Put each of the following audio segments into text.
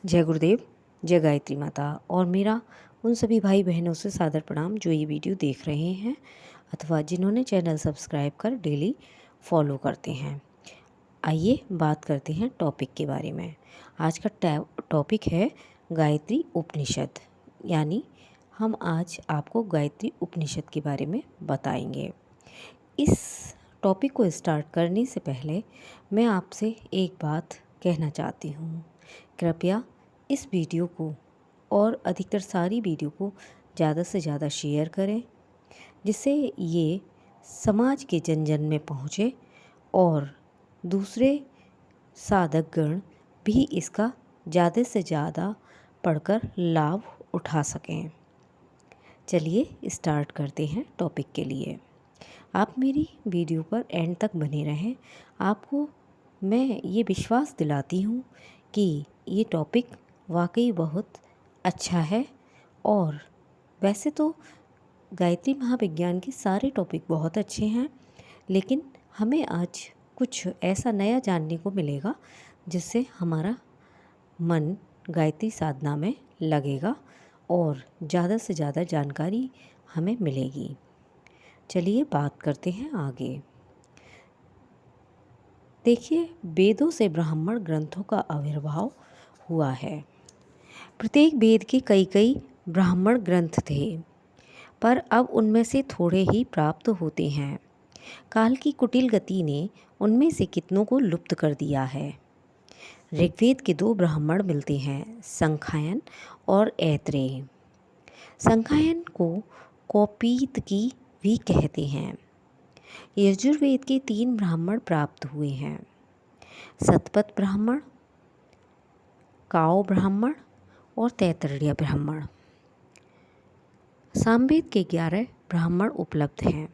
जय गुरुदेव, जय गायत्री माता। और मेरा उन सभी भाई बहनों से सादर प्रणाम जो ये वीडियो देख रहे हैं अथवा जिन्होंने चैनल सब्सक्राइब कर डेली फॉलो करते हैं। आइए बात करते हैं टॉपिक के बारे में। आज का टॉपिक है गायत्री उपनिषद, यानी हम आज आपको गायत्री उपनिषद के बारे में बताएंगे। इस टॉपिक को स्टार्ट करने से पहले मैं आपसे एक बात कहना चाहती हूँ। कृपया इस वीडियो को और अधिकतर सारी वीडियो को ज़्यादा से ज़्यादा शेयर करें, जिससे ये समाज के जन जन में पहुँचे और दूसरे साधकगण भी इसका ज़्यादा से ज़्यादा पढ़कर लाभ उठा सकें। चलिए स्टार्ट करते हैं टॉपिक के लिए। आप मेरी वीडियो पर एंड तक बने रहें। आपको मैं ये विश्वास दिलाती हूँ कि ये टॉपिक वाकई बहुत अच्छा है। और वैसे तो गायत्री महाविज्ञान के सारे टॉपिक बहुत अच्छे हैं, लेकिन हमें आज कुछ ऐसा नया जानने को मिलेगा जिससे हमारा मन गायत्री साधना में लगेगा और ज़्यादा से ज़्यादा जानकारी हमें मिलेगी। चलिए बात करते हैं आगे। देखिए, वेदों से ब्राह्मण ग्रंथों का आविर्भाव हुआ है। प्रत्येक वेद के कई कई ब्राह्मण ग्रंथ थे, पर अब उनमें से थोड़े ही प्राप्त होते हैं। काल की कुटिल गति ने उनमें से कितनों को लुप्त कर दिया है। ऋग्वेद के दो ब्राह्मण मिलते हैं, संखायन और ऐत्रेय। संखायन को कौपीतकी भी कहते हैं। यजुर्वेद के 3 ब्राह्मण प्राप्त हुए हैं, सतपथ ब्राह्मण, काव ब्राह्मण और तैत्तिरीय ब्राह्मण। सामवेद के 11 ब्राह्मण उपलब्ध हैं,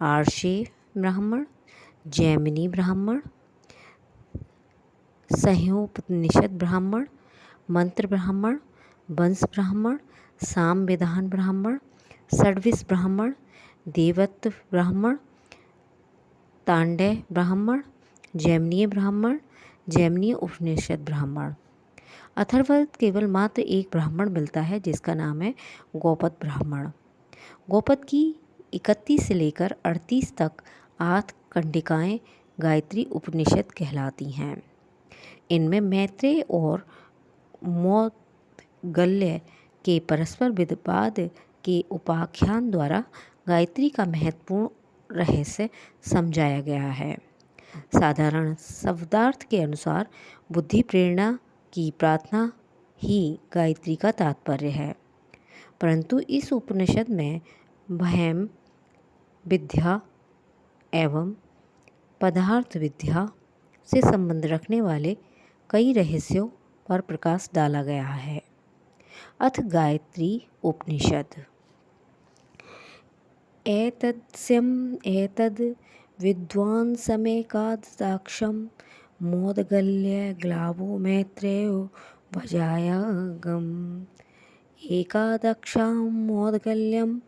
आर्षेय ब्राह्मण, जैमिनी ब्राह्मण, संहितोपनिषद ब्राह्मण, मंत्र ब्राह्मण, वंश ब्राह्मण, सामवेदान ब्राह्मण, षड्विश ब्राह्मण, देवत्व ब्राह्मण, तांडेय ब्राह्मण, जैमिनीय ब्राह्मण, जैमिनीय उपनिषद ब्राह्मण। अथर्ववेद केवल मात्र एक ब्राह्मण मिलता है, जिसका नाम है गौपद ब्राह्मण। गौपद की 31 से लेकर 38 तक 8 कंडिकाएँ गायत्री उपनिषद कहलाती हैं। इनमें मैत्रेय और मौद्गल्य के परस्पर विवाद के उपाख्यान द्वारा गायत्री का महत्वपूर्ण रहस्य समझाया गया है। साधारण शब्दार्थ के अनुसार बुद्धि प्रेरणा की प्रार्थना ही गायत्री का तात्पर्य है, परंतु इस उपनिषद में ब्रह्म विद्या एवं पदार्थ विद्या से संबंध रखने वाले कई रहस्यों पर प्रकाश डाला गया है। अथ गायत्री उपनिषद। एतत्स्यम् एतद् विद्वांसमेकादशाक्षं मोदगल्य ग्लावो मैत्रेयो भजायागम्। एकादक्षां मोदगल्यं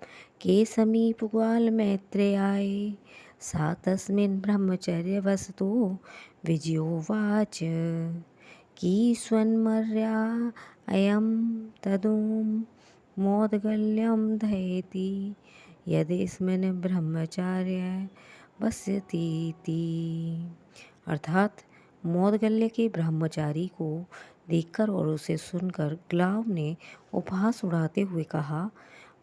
के समीपग्वाल मैत्रेयाय सा तस्मिन् ब्रह्मचर्यवसतो विजयोवाच की स्वन्मर्या अयं तदों मोदगल्यं धयति यदेस्मिन् ब्रह्मचार्य वस्यतीति। अर्थात मोदगल्य के ब्रह्मचारी को देखकर और उसे सुनकर ग्लाव ने उपहास उड़ाते हुए कहा,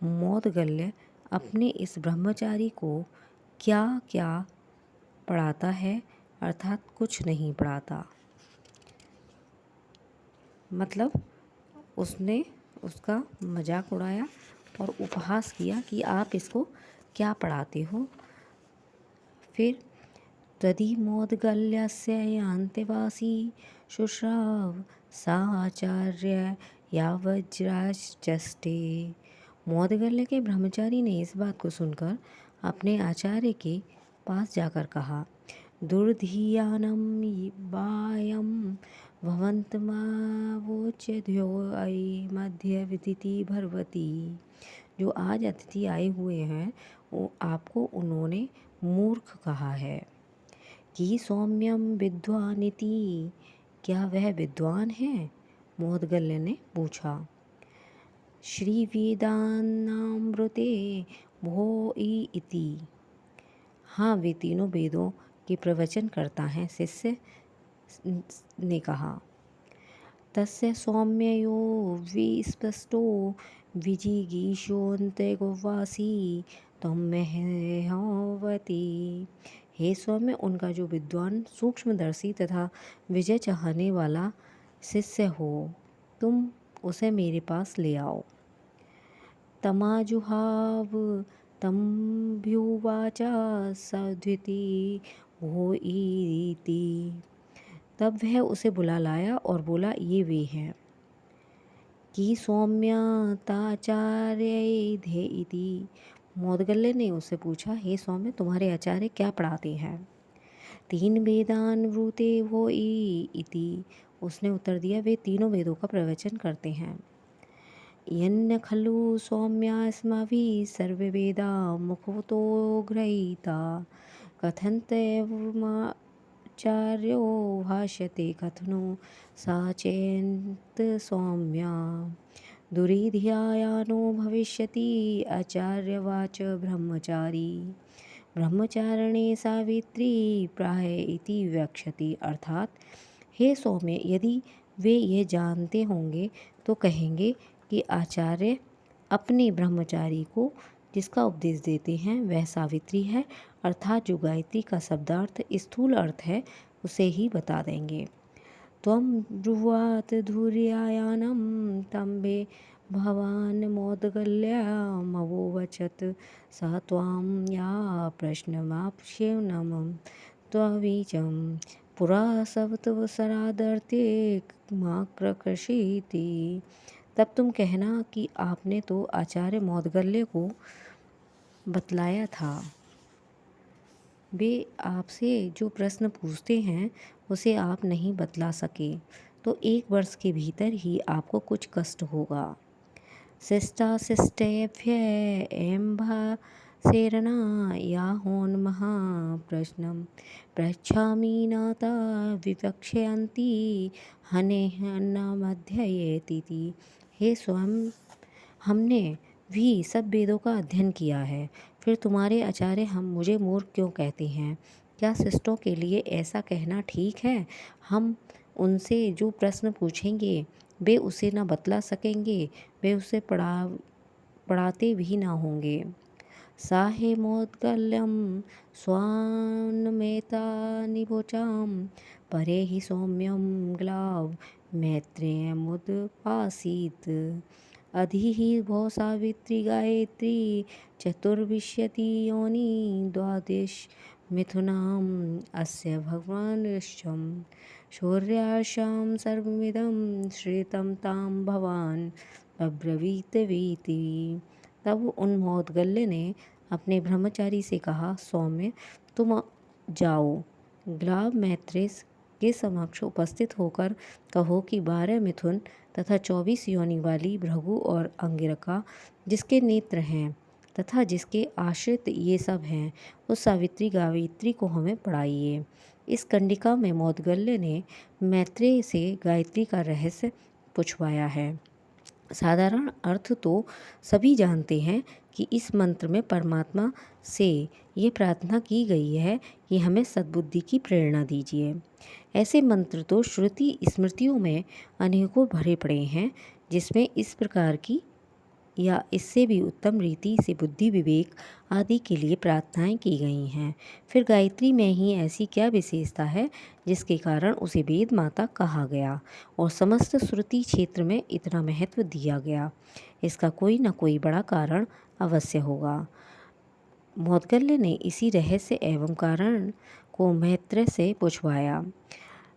मोदगल्य अपने इस ब्रह्मचारी को क्या क्या पढ़ाता है, अर्थात कुछ नहीं पढ़ाता। मतलब उसने उसका मजाक उड़ाया और उपहास किया कि आप इसको क्या पढ़ाते हो। फिर तदिमोदगल्यस्य यान्तेवासी शुश्राव सा आचार्य यावज्राचष्टे। मोदगल्य के ब्रह्मचारी ने इस बात को सुनकर अपने आचार्य के पास जाकर कहा, दुर्धियानं वायं भवन्तमावोचध्यो अयि मध्य विदिति भर्वती। जो आज अतिथि आए हुए हैं वो आपको उन्होंने मूर्ख कहा है। कि सौम्यम विद्वानिति, क्या वह विद्वान है। मोदगल्य ने पूछा। श्री वेदानामृते भो इति। हाँ, वे तीनों वेदों के प्रवचन करता है, शिष्य ने कहा। तस्य सौम्ययो विस्पष्टो विजिगीषोऽन्तर्गवासी त्वमेहवती। हे सौम्य, उनका जो विद्वान, सूक्ष्मदर्शी तथा विजय चाहने वाला शिष्य हो, तुम उसे मेरे पास ले आओ। तमाजुहाव तम्भ्युवाच सद्विति वो इति। तब वह उसे बुला लाया और बोला, ये वे हैं कि सौम्यताचार्य धे इति। मोदगल्य ने उससे पूछा, हे सौम्य, तुम्हारे आचार्य क्या पढ़ाते हैं? तीन वेदान वृते वो इति। उसने उत्तर दिया, वे तीनों वेदों का प्रवचन करते हैं। यन्न खलु सौम्यास्माभिः सर्वे वेदा मुखतो गृहीता कथन्तैवमाचार्यो भाष्यते कथनो सा चेन्त सौम्या दुरीध्यायानो भविष्यति आचार्यवाच ब्रह्मचारी ब्रह्मचारिणे सावित्री प्राह इति वक्ष्यति। अर्थात, हे सौम्य, यदि वे ये जानते होंगे तो कहेंगे कि आचार्य अपने ब्रह्मचारी को जिसका उपदेश देते हैं वह सावित्री है, अर्थात जो गायत्री का शब्दार्थ स्थूल अर्थ है उसे ही बता देंगे। त्वं ब्रुवात धुर्यायानं तम्बे भवान् मोदगल्यामवोचत् स त्वां या प्रश्नमाप्स्यनमं त्ववीचं पुरा सप्तवसरादर्थे माक्रकर्षीति। तब तुम कहना कि आपने तो आचार्य मोदगल्य को बतलाया था, वे आपसे जो प्रश्न पूछते हैं उसे आप नहीं बतला सके तो 1 वर्ष के भीतर ही आपको कुछ कष्ट होगा। शिष्टाशिष्टेभ्य एम्भासेरना याहोन् महाप्रश्नं पृच्छामि नाता विवक्ष्यन्ति हनेहन्नामध्ययेति। हे स्वयं, हमने भी सब वेदों का अध्ययन किया है, फिर तुम्हारे आचार्य हम मुझे मूर्ख क्यों कहते हैं? क्या शिष्टों के लिए ऐसा कहना ठीक है? हम उनसे जो प्रश्न पूछेंगे वे उसे न बतला सकेंगे, वे उसे पढ़ाते भी ना होंगे। साहे मोदगल्यम स्वान्मेता निवोचाम परे ही सौम्यम ग्लाव मैत्रेयमुदपासीत अधिः भो सावित्री गायत्री चतुर्विंशति योनि द्वादश मिथुनाम अस्य भगवानश्चम शौर्याशां सर्वमिदं श्रितं तां भवान् अब्रवीतवीति। तब उन मोदगल्य ने अपने ब्रह्मचारी से कहा, सौम्य, तुम जाओ, ग्लाव मैत्रेय के समक्ष उपस्थित होकर कहो कि 12 मिथुन तथा 24 योनि वाली भृगु और अंगिरका जिसके नेत्र हैं तथा जिसके आश्रित ये सब हैं, उस सावित्री गायत्री को हमें पढ़ाइए। इस कंडिका में मोदगल्य ने मैत्रेय से गायत्री का रहस्य पूछवाया है। साधारण अर्थ तो सभी जानते हैं कि इस मंत्र में परमात्मा से ये प्रार्थना की गई है कि हमें सद्बुद्धि की प्रेरणा दीजिए। ऐसे मंत्र तो श्रुति स्मृतियों में अनेकों भरे पड़े हैं जिसमें इस प्रकार की या इससे भी उत्तम रीति से बुद्धि विवेक आदि के लिए प्रार्थनाएं की गई हैं। फिर गायत्री में ही ऐसी क्या विशेषता है जिसके कारण उसे वेद माता कहा गया और समस्त श्रुति क्षेत्र में इतना महत्व दिया गया? इसका कोई न कोई बड़ा कारण अवश्य होगा। मोदगल्य ने इसी रहस्य एवं कारण को मैत्रेय से पूछवाया।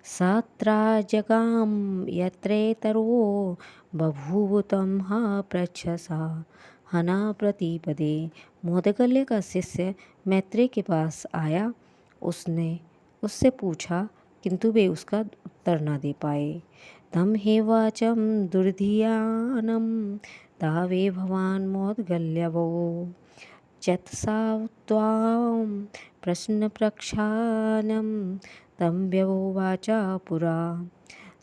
सात्राजगाम यत्रेतरो बभूव तं हा पृच्छसा हना प्रतिपदे। मोदगल्य का शिष्य मैत्रेय के पास आया, उसने उससे पूछा किंतु वे उसका उत्तर न दे पाए। तम हेवाचम दुर्धियानम तावे भवान मोदगल्यवो चत्सात्वां प्रश्नप्रक्षानं तं व्यवोवाच पुरा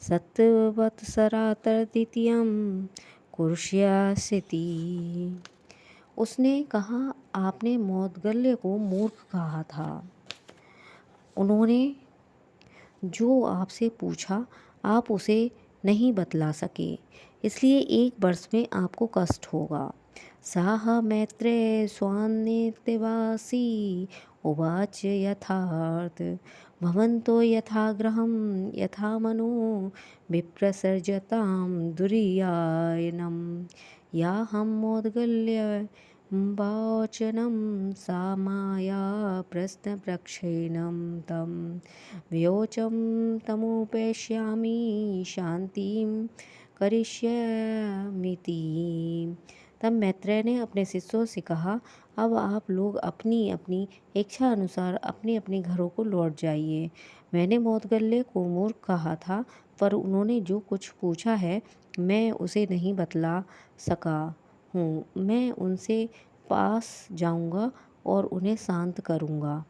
सत्वत्सरा तृतीयं कुर्ष्यासिति। उसने कहा, आपने मौद्गल्य को मूर्ख कहा था। उन्होंने जो आपसे पूछा आप उसे नहीं बतला सके, इसलिए 1 वर्ष में आपको कष्ट होगा। साह मैत्रेय स्वान्नित्यवासी उवाच यथार्थ भवन्तो यथाग्रहं यथा मनो विप्रसर्जतां दुर्यायनं याहं मौद्गल्य वाचनं सा माया प्रश्नप्रक्षेणं तं व्योचं तमुपैष्यामि शांतिं करिष्यामीति। तब मैत्रेय ने अपने शिष्यों से कहा, अब आप लोग अपनी अपनी इच्छा अनुसार अपने अपने घरों को लौट जाइए। मैंने मौद्गल्य को मूर्ख कहा था, पर उन्होंने जो कुछ पूछा है मैं उसे नहीं बतला सका हूँ। मैं उनसे पास जाऊँगा और उन्हें शांत करूँगा।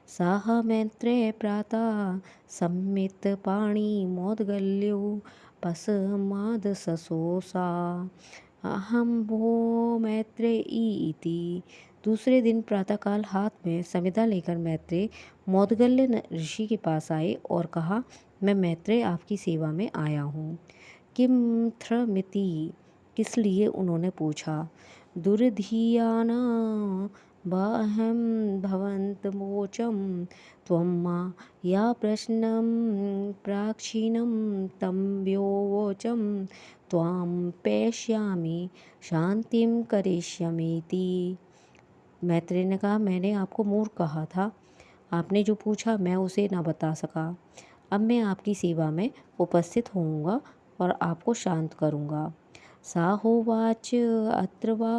साह मैत्रेय प्रातः सम्मित पाणी मौद्गल्यो पसमाद ससोसा अहम भो मैत्रेयी इति। दूसरे दिन प्रातःकाल हाथ में समिधा लेकर मैत्रेय मौद्गल्य ऋषि के पास आए और कहा, मैं मैत्रेय आपकी सेवा में आया हूँ। किम थ्रमिति, किस लिए, उन्होंने पूछा। दुर्धियाना बाह्यं भवन्तमोचं त्वं मा या प्रश्नं प्राक्षिणं तं व्योवोचं त्वां पेष्यामि शांतिं करिष्यामीति। मैत्रेय ने कहा, मैंने आपको मूर्ख कहा था। आपने जो पूछा मैं उसे न बता सका। अब मैं आपकी सेवा में उपस्थित होऊंगा और आपको शांत करूंगा। सा होवाच अत्र वा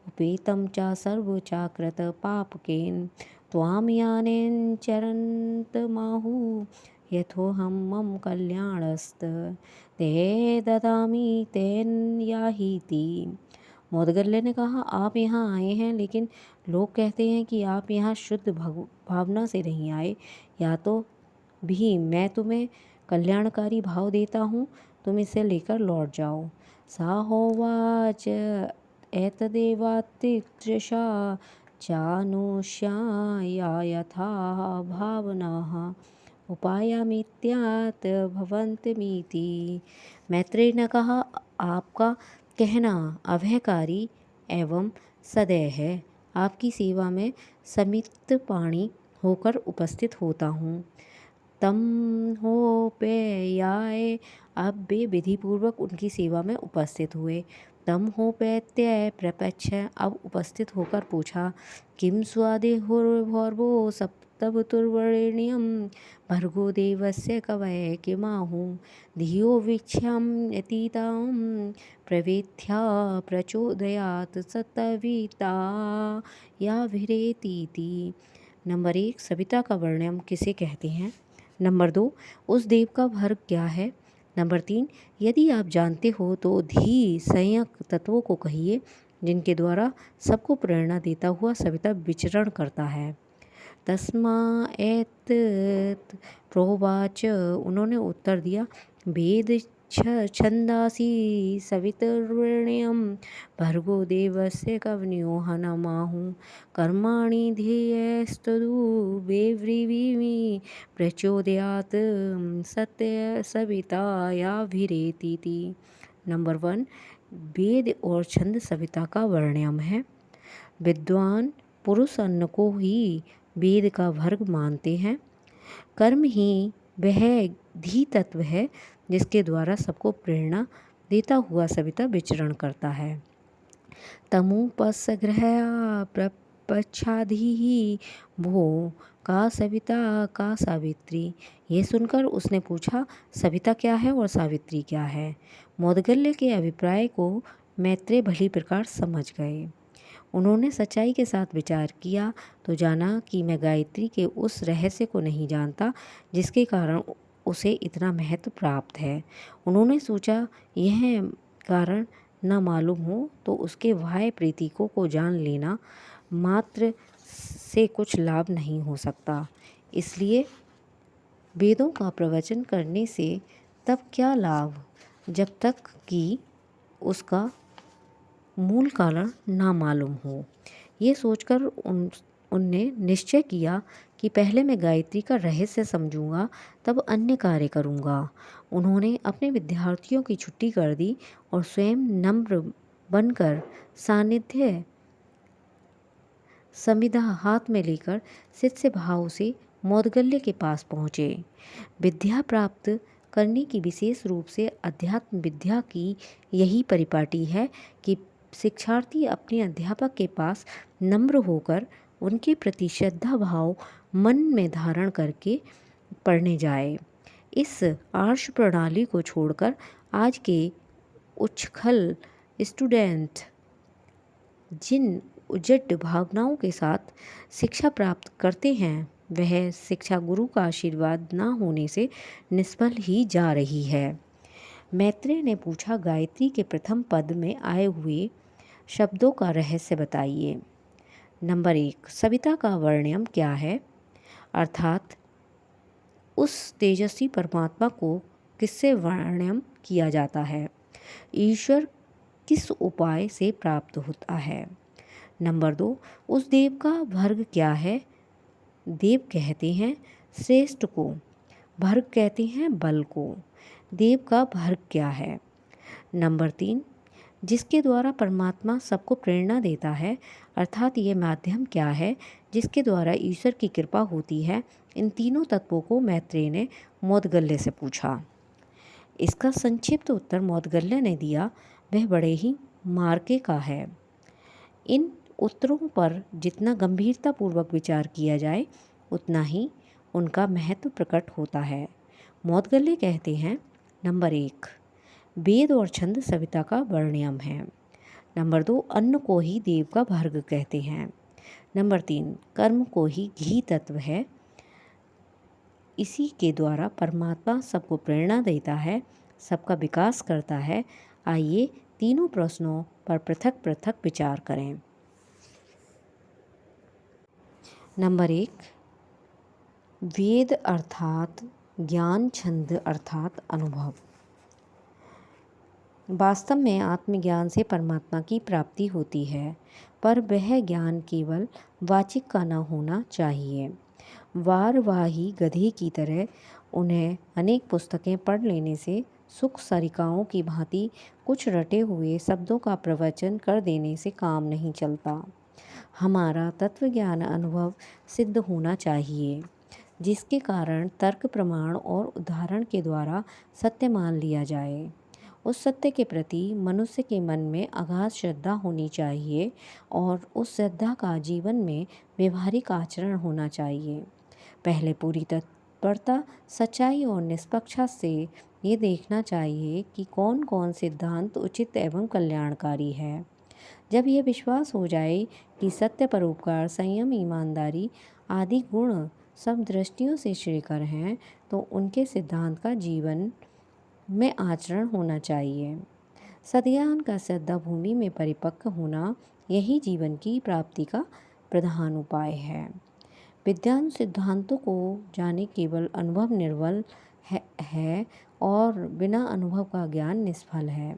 उपेतं च सर्वचाकृत पापकेन त्वां यानेन चरन्तमाहु यथोहं मम कल्याणस्त ते ददामि तेन याहीति। मौद्गल्य ने कहा, आप यहाँ आए हैं, लेकिन लोग कहते हैं कि आप यहाँ शुद्ध भावना से नहीं आए। या तो भी मैं तुम्हें कल्याणकारी भाव देता हूँ, तुम इसे लेकर लौट जाओ। सा होवाच एतदेवातिदृशा चानुष्याया यथा भावनाः उपायामित्यात् भवन्तमीति। मैत्रेय ने कहा, आपका कहना अभयकारी एवं सदैव है। आपकी सेवा में समित पाणी होकर उपस्थित होता हूँ। तम हो पेयाय, अब वे विधिपूर्वक उनकी सेवा में उपस्थित हुए। तम हो पैत्य प्रपच्छ, अब उपस्थित होकर पूछा, किम स्वादेहुर्भर्गो सप्तवतुर्वरेण्यं भर्गो देवस्य कवये किमाहु धियो वीक्ष्यं यतीतां प्रवेद्या प्रचोदयात् सतविता याभिरेतीति। नंबर 1, सविता का वर्णन किसे कहते हैं। नंबर 2, उस देव का भर्ग क्या है। नंबर 3, यदि आप जानते हो तो धी संयक तत्वों को कहिए जिनके द्वारा सबको प्रेरणा देता हुआ सविता विचरण करता है। तस्मा एतत् प्रोवाच, उन्होंने उत्तर दिया, वेद छंदासी सवितुर्वरेण्यं भर्गो देवस्य कवन्यो हनमाहु कर्माणि ध्येयस्तदु वेव्रीवीमि प्रचोदयात् सत्य सविता याभिरेतीति। नंबर 1, वेद और छंद सविता का वर्ण्यम है। विद्वान पुरुष अन्न को ही वेद का भर्ग मानते हैं। कर्म ही वह धी तत्व है जिसके द्वारा सबको प्रेरणा देता हुआ सविता विचरण करता है। तमुपसग्रहया प्रपच्छाधि भो का सविता का सावित्री। ये सुनकर उसने पूछा, सविता क्या है और सावित्री क्या है। मौद्गल्य के अभिप्राय को मैत्रेय भली प्रकार समझ गए। उन्होंने सच्चाई के साथ विचार किया तो जाना कि मैं गायत्री के उस रहस्य को नहीं जानता जिसके कारण उसे इतना महत्व प्राप्त है। उन्होंने सोचा, यह कारण न मालूम हो तो उसके बाह्य प्रतीकों को जान लेना मात्र से कुछ लाभ नहीं हो सकता। इसलिए वेदों का प्रवचन करने से तब क्या लाभ, जब तक कि उसका मूल कारण ना मालूम हो। ये सोचकर उनने निश्चय किया कि पहले मैं गायत्री का रहस्य समझूंगा, तब अन्य कार्य करूंगा। उन्होंने अपने विद्यार्थियों की छुट्टी कर दी और स्वयं नम्र बनकर सानिध्य समिधा हाथ में लेकर शिष्य भाव से मौदगल्य के पास पहुँचे। विद्या प्राप्त करने की विशेष रूप से अध्यात्म विद्या की यही परिपाटी है कि शिक्षार्थी अपने अध्यापक के पास नम्र होकर उनके प्रति श्रद्धा भाव मन में धारण करके पढ़ने जाए। इस आर्ष प्रणाली को छोड़कर आज के उच्छृंखल स्टूडेंट जिन उजड भावनाओं के साथ शिक्षा प्राप्त करते हैं, वह शिक्षा गुरु का आशीर्वाद न होने से निष्फल ही जा रही है। मैत्रेय ने पूछा, गायत्री के प्रथम पद में आए हुए शब्दों का रहस्य बताइए। नंबर 1, सविता का वर्ण्यम क्या है? अर्थात उस तेजस्वी परमात्मा को किससे वर्ण्यम किया जाता है? ईश्वर किस उपाय से प्राप्त होता है? नंबर 2, उस देव का भर्ग क्या है? देव कहते हैं श्रेष्ठ को, भर्ग कहते हैं बल को। देव का भर्ग क्या है? नंबर 3, जिसके द्वारा परमात्मा सबको प्रेरणा देता है, अर्थात ये माध्यम क्या है जिसके द्वारा ईश्वर की कृपा होती है? इन तीनों तत्वों को मैत्रेय ने मौदगल्य से पूछा। इसका संक्षिप्त उत्तर मौदगल्य ने दिया, वह बड़े ही मार्के का है। इन उत्तरों पर जितना गंभीरतापूर्वक विचार किया जाए, उतना ही उनका महत्व प्रकट होता है। मौदगल्य कहते हैं, नंबर 1, वेद और छंद सविता का वर्ण्यम है। नंबर 2, अन्न को ही देव का भर्ग कहते हैं। नंबर 3, कर्म को ही घी तत्व है। इसी के द्वारा परमात्मा सबको प्रेरणा देता है, सबका विकास करता है। आइए तीनों प्रश्नों पर पृथक पृथक विचार करें। नंबर 1, वेद अर्थात ज्ञान, छंद अर्थात अनुभव। वास्तव में आत्मज्ञान से परमात्मा की प्राप्ति होती है, पर वह ज्ञान केवल वाचिक का न होना चाहिए। वारवाही गधे की तरह उन्हें अनेक पुस्तकें पढ़ लेने से, सुख सरिकाओं की भांति कुछ रटे हुए शब्दों का प्रवचन कर देने से काम नहीं चलता। हमारा तत्वज्ञान अनुभव सिद्ध होना चाहिए, जिसके कारण तर्क, प्रमाण और उदाहरण के द्वारा सत्य मान लिया जाए। उस सत्य के प्रति मनुष्य के मन में अगाध श्रद्धा होनी चाहिए और उस श्रद्धा का जीवन में व्यवहारिक आचरण होना चाहिए। पहले पूरी तत्परता, सच्चाई और निष्पक्षता से ये देखना चाहिए कि कौन कौन सिद्धांत उचित एवं कल्याणकारी है। जब यह विश्वास हो जाए कि सत्य, परोपकार, संयम, ईमानदारी आदि गुण सब दृष्टियों से श्रेयकर हैं, तो उनके सिद्धांत का जीवन में आचरण होना चाहिए। सद्ज्ञान का श्रद्धा भूमि में परिपक्व होना, यही जीवन की प्राप्ति का प्रधान उपाय है। विद्वान सिद्धांतों को जाने केवल अनुभव निर्बल है और बिना अनुभव का ज्ञान निष्फल है।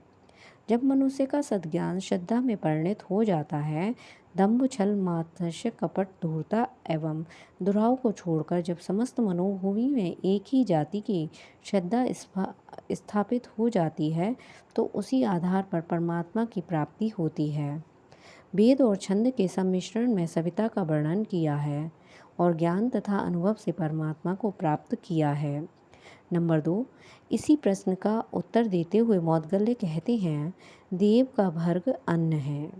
जब मनुष्य का सद्ज्ञान श्रद्धा में परिणत हो जाता है, दंभ, छल, मात्सर्य, कपट, धूर्तता एवं दुराव को छोड़कर जब समस्त मनोभूमि में एक ही जाति की श्रद्धा स्थापित हो जाती है, तो उसी आधार पर परमात्मा की प्राप्ति होती है। वेद और छंद के सम्मिश्रण में सविता का वर्णन किया है और ज्ञान तथा अनुभव से परमात्मा को प्राप्त किया है। नंबर 2, इसी प्रश्न का उत्तर देते हुए मौदगल्य कहते हैं, देव का भर्ग अन्न है,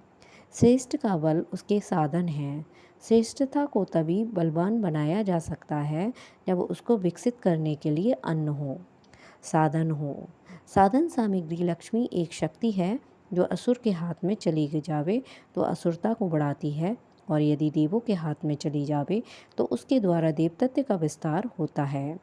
श्रेष्ठ का बल उसके साधन है। श्रेष्ठता को तभी बलवान बनाया जा सकता है जब उसको विकसित करने के लिए अन्न हो, साधन हो। साधन सामग्री लक्ष्मी एक शक्ति है जो असुर के हाथ में चली जावे तो असुरता को बढ़ाती है, और यदि देवों के हाथ में चली जावे तो उसके द्वारा देवतत्व का विस्तार होता है।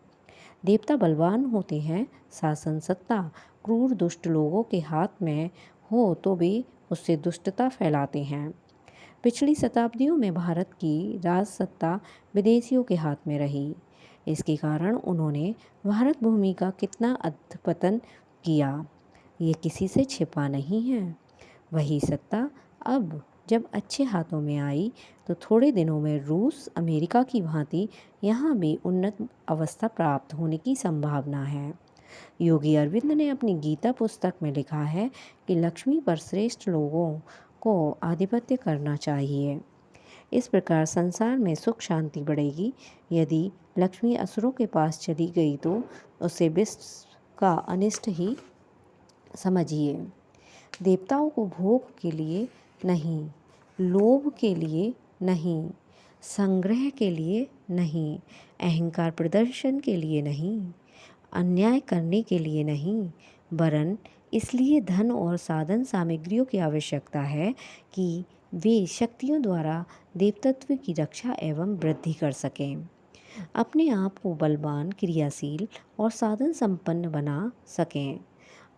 देवता बलवान होते हैं, शासन सत्ता क्रूर दुष्ट लोगों के हाथ में हो तो वे उससे दुष्टता फैलाते हैं। पिछली शताब्दियों में भारत की राज सत्ता विदेशियों के हाथ में रही। इसके कारण उन्होंने भारत भूमि का कितना अधपतन किया, ये किसी से छिपा नहीं है। वही सत्ता अब जब अच्छे हाथों में आई तो थोड़े दिनों में रूस अमेरिका की भांति यहाँ भी उन्नत अवस्था प्राप्त होने की संभावना है। योगी अरविंद ने अपनी गीता पुस्तक में लिखा है कि लक्ष्मी पर श्रेष्ठ लोगों को आधिपत्य करना चाहिए। इस प्रकार संसार में सुख शांति बढ़ेगी। यदि लक्ष्मी असुरों के पास चली गई तो उसे विश्व का अनिष्ट ही समझिए। देवताओं को भोग के लिए नहीं, लोभ के लिए नहीं, संग्रह के लिए नहीं, अहंकार प्रदर्शन के लिए नहीं, अन्याय करने के लिए नहीं, वरन इसलिए धन और साधन सामग्रियों की आवश्यकता है कि वे शक्तियों द्वारा देवतत्व की रक्षा एवं वृद्धि कर सकें, अपने आप को बलवान, क्रियाशील और साधन संपन्न बना सकें।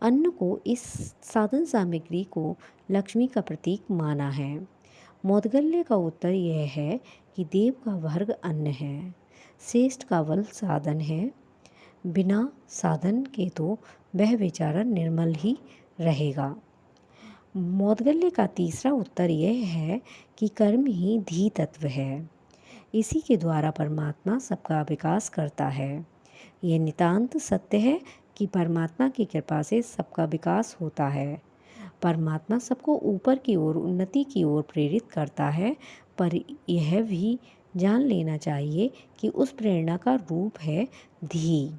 अन्न को, इस साधन सामग्री को लक्ष्मी का प्रतीक माना है। मौदगल्य का उत्तर यह है कि देव का वर्ग अन्न है, श्रेष्ठ का बल साधन है। बिना साधन के तो वह बेचारा निर्मल ही रहेगा। मौदगल्य का तीसरा उत्तर यह है कि कर्म ही धी तत्व है, इसी के द्वारा परमात्मा सबका विकास करता है। ये नितांत सत्य है कि परमात्मा की कृपा से सबका विकास होता है। परमात्मा सबको ऊपर की ओर, उन्नति की ओर प्रेरित करता है, पर यह भी जान लेना चाहिए कि उस प्रेरणा का रूप है धी।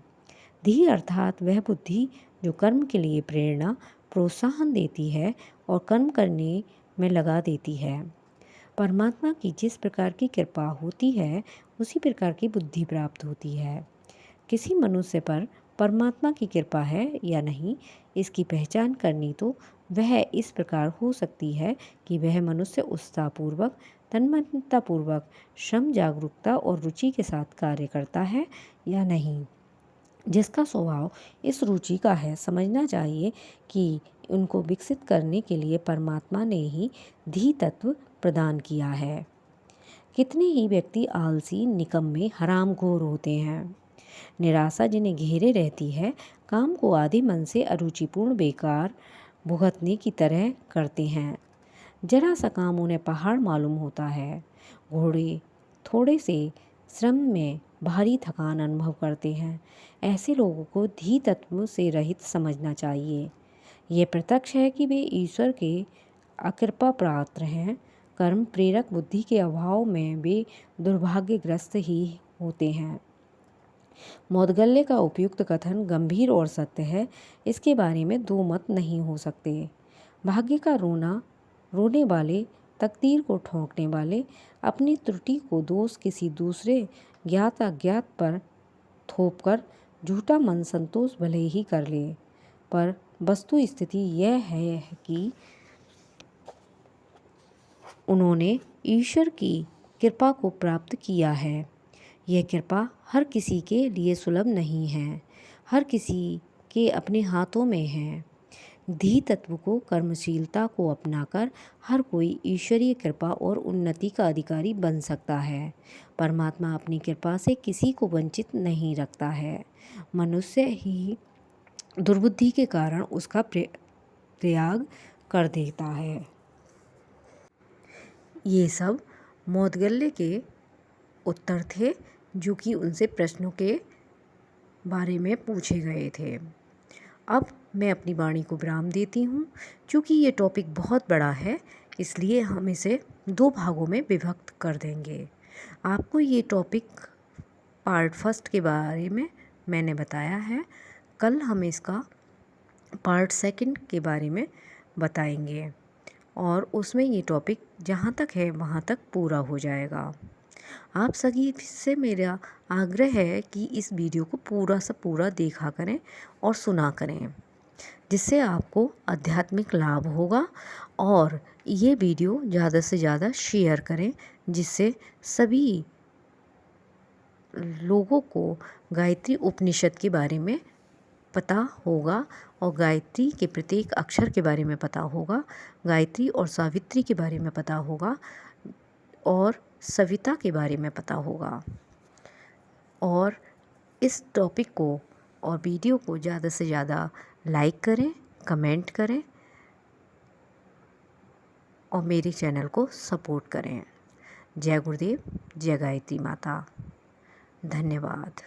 धी अर्थात वह बुद्धि जो कर्म के लिए प्रेरणा, प्रोत्साहन देती है और कर्म करने में लगा देती है। परमात्मा की जिस प्रकार की कृपा होती है उसी प्रकार की बुद्धि प्राप्त होती है। किसी मनुष्य पर परमात्मा की कृपा है या नहीं, इसकी पहचान करनी तो वह इस प्रकार हो सकती है कि वह मनुष्य उत्साहपूर्वक, तन्मयतापूर्वक, श्रम, जागरूकता और रुचि के साथ कार्य करता है या नहीं। जिसका स्वभाव इस रुचि का है, समझना चाहिए कि उनको विकसित करने के लिए परमात्मा ने ही धी तत्व प्रदान किया है। कितने ही व्यक्ति आलसी, निकम्मे, हरामखोर होते हैं। निराशा जिन्हें घेरे रहती है, काम को आधे मन से अरुचिपूर्ण, बेकार, भुगतने की तरह करते हैं। जरा सा काम उन्हें पहाड़ मालूम होता है। घोड़े थोड़े से श्रम में भारी थकान अनुभव करते हैं। ऐसे लोगों को धी तत्व से रहित समझना चाहिए। ये प्रत्यक्ष है कि वे ईश्वर के अकृपा पात्र हैं। कर्म प्रेरक बुद्धि के अभाव में वे दुर्भाग्यग्रस्त ही होते हैं। मौदगल्य का उपयुक्त कथन गंभीर और सत्य है, इसके बारे में दो मत नहीं हो सकते। भाग्य का रोना रोने वाले, तकदीर को ठोंकने वाले, अपनी त्रुटि को दोष किसी दूसरे ज्ञात अज्ञात पर थोपकर झूठा मन संतोष भले ही कर ले, पर वस्तु स्थिति यह है कि उन्होंने ईश्वर की कृपा को प्राप्त किया है। यह कृपा हर किसी के लिए सुलभ नहीं है, हर किसी के अपने हाथों में है। धी तत्व को, कर्मशीलता को अपनाकर हर कोई ईश्वरीय कृपा और उन्नति का अधिकारी बन सकता है। परमात्मा अपनी कृपा से किसी को वंचित नहीं रखता है। मनुष्य ही दुर्बुद्धि के कारण उसका त्याग कर देता है। ये सब मौदगल्य के उत्तर थे जो कि उनसे प्रश्नों के बारे में पूछे गए थे। अब मैं अपनी वाणी को विराम देती हूँ। क्योंकि ये टॉपिक बहुत बड़ा है, इसलिए हम इसे 2 भागों में विभक्त कर देंगे। आपको ये टॉपिक पार्ट 1 के बारे में मैंने बताया है, कल हम इसका पार्ट 2 के बारे में बताएंगे और उसमें ये टॉपिक जहाँ तक है वहाँ तक पूरा हो जाएगा। आप सभी से मेरा आग्रह है कि इस वीडियो को पूरा सा पूरा देखा करें और सुना करें, जिससे आपको आध्यात्मिक लाभ होगा। और ये वीडियो ज़्यादा से ज़्यादा शेयर करें, जिससे सभी लोगों को गायत्री उपनिषद के बारे में पता होगा और गायत्री के प्रत्येक अक्षर के बारे में पता होगा, गायत्री और सावित्री के बारे में पता होगा और सविता के बारे में पता होगा। और इस टॉपिक को और वीडियो को ज़्यादा से ज़्यादा लाइक करें, कमेंट करें और मेरे चैनल को सपोर्ट करें। जय गुरुदेव, जय गायत्री माता। धन्यवाद।